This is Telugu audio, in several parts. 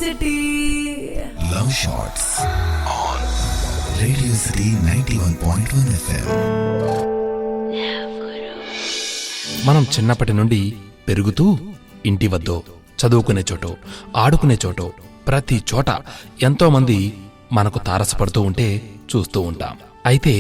City. Love Shots on Radio City 91.1 FM. మనం చిన్నప్పటి నుండి పెరుగుతూ ఇంటి వద్దో, చదువుకునే చోటో, ఆడుకునే చోటో, ప్రతి చోట ఎంతో మంది మనకు తారసపడుతూ ఉంటే చూస్తూ ఉంటాం. అయితే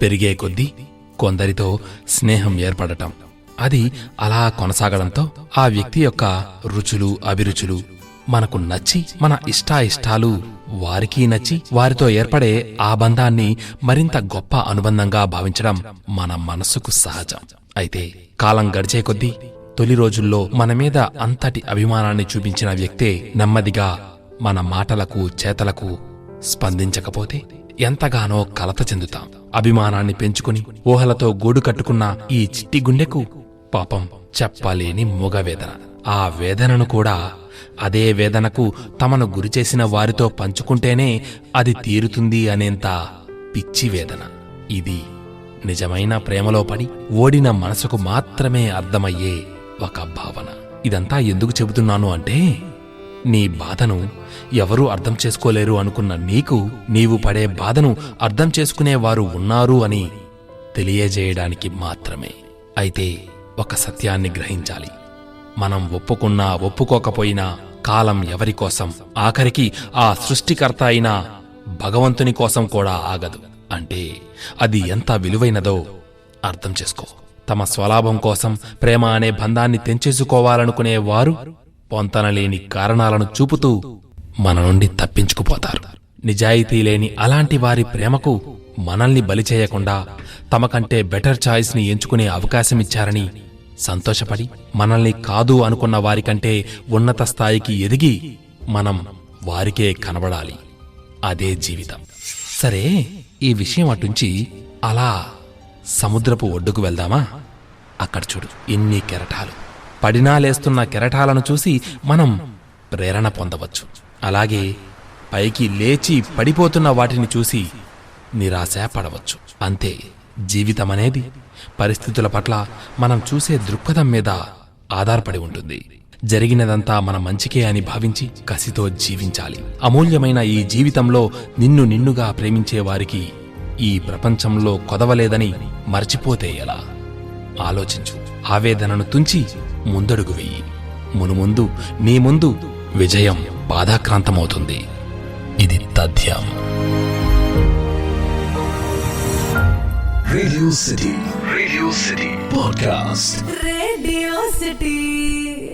పెరిగే కొద్దీ కొందరితో స్నేహం ఏర్పడటం, అది అలా కొనసాగడంతో ఆ వ్యక్తి యొక్క రుచులు, అభిరుచులు మనకు నచ్చి, మన ఇష్టాయిష్టాలు వారికి నచ్చి, వారితో ఏర్పడే ఆ బంధాన్ని మరింత గొప్ప అనుబంధంగా భావించడం మన మనసుకు సహజం. అయితే కాలం గడిచే కొద్దీ తొలి రోజుల్లో మన మీద అంతటి అభిమానాన్ని చూపించిన వ్యక్తే నెమ్మదిగా మన మాటలకు, చేతలకు స్పందించకపోతే ఎంతగానో కలత చెందుతాం. అభిమానాన్ని పెంచుకుని ఊహలతో గూడు కట్టుకున్న ఈ చిట్టి గుండెకు పాపం చెప్పలేని మూగవేదన. ఆ వేదనను కూడా అదే వేదనకు తమను గురిచేసిన వారితో పంచుకుంటేనే అది తీరుతుంది అనేంత పిచ్చి వేదన. ఇది నిజమైన ప్రేమలో పడి ఓడిన మనసుకు మాత్రమే అర్థమయ్యే ఒక భావన. ఇదంతా ఎందుకు చెబుతున్నాను అంటే, నీ బాధను ఎవరూ అర్థం చేసుకోలేరు అనుకున్న నీకు నీవు పడే బాధను అర్థం చేసుకునేవారు ఉన్నారు అని తెలియజేయడానికి మాత్రమే. అయితే ఒక సత్యాన్ని గ్రహించాలి. మనం ఒప్పుకున్నా ఒప్పుకోకపోయినా కాలం ఎవరికోసం, ఆఖరికి ఆ సృష్టికర్త అయిన భగవంతుని కోసం కూడా ఆగదు. అంటే అది ఎంత విలువైనదో అర్థం చేసుకో. తమ స్వలాభం కోసం ప్రేమ అనే బంధాన్ని తెంచేసుకోవాలనుకునేవారు పొంతనలేని కారణాలను చూపుతూ మన నుండి తప్పించుకుపోతారు. నిజాయితీ లేని అలాంటి వారి ప్రేమకు మనల్ని బలిచేయకుండా తమకంటే బెటర్ చాయిస్ ని ఎంచుకునే అవకాశమిచ్చారని సంతోషపడి, మనల్ని కాదు అనుకున్న వారికంటే ఉన్నత స్థాయికి ఎదిగి మనం వారికే కనబడాలి. అదే జీవితం. సరే, ఈ విషయం అటుంచి అలా సముద్రపు ఒడ్డుకు వెళ్దామా? అక్కడ చూడు, ఎన్ని కెరటాలు. పడినా లేస్తున్న కెరటాలను చూసి మనం ప్రేరణ పొందవచ్చు. అలాగే పైకి లేచి పడిపోతున్న వాటిని చూసి నిరాశ పడవచ్చు. అంతే, జీవితమనేది పరిస్థితుల పట్ల మనం చూసే దృక్పథం మీద ఆధారపడి ఉంటుంది. జరిగినదంతా మన మంచికే అని భావించి కసితో జీవించాలి. అమూల్యమైన ఈ జీవితంలో నిన్ను నిన్నుగా ప్రేమించే వారికి ఈ ప్రపంచంలో కొదవలేదని మర్చిపోతే ఎలా? ఆలోచించు. ఆవేదనను తుంచి ముందడుగు వెయ్యి. మునుముందు నీ ముందు విజయం బాధాక్రాంతమవుతుంది. ఇది తథ్యం. Radio City Podcast. Radio City.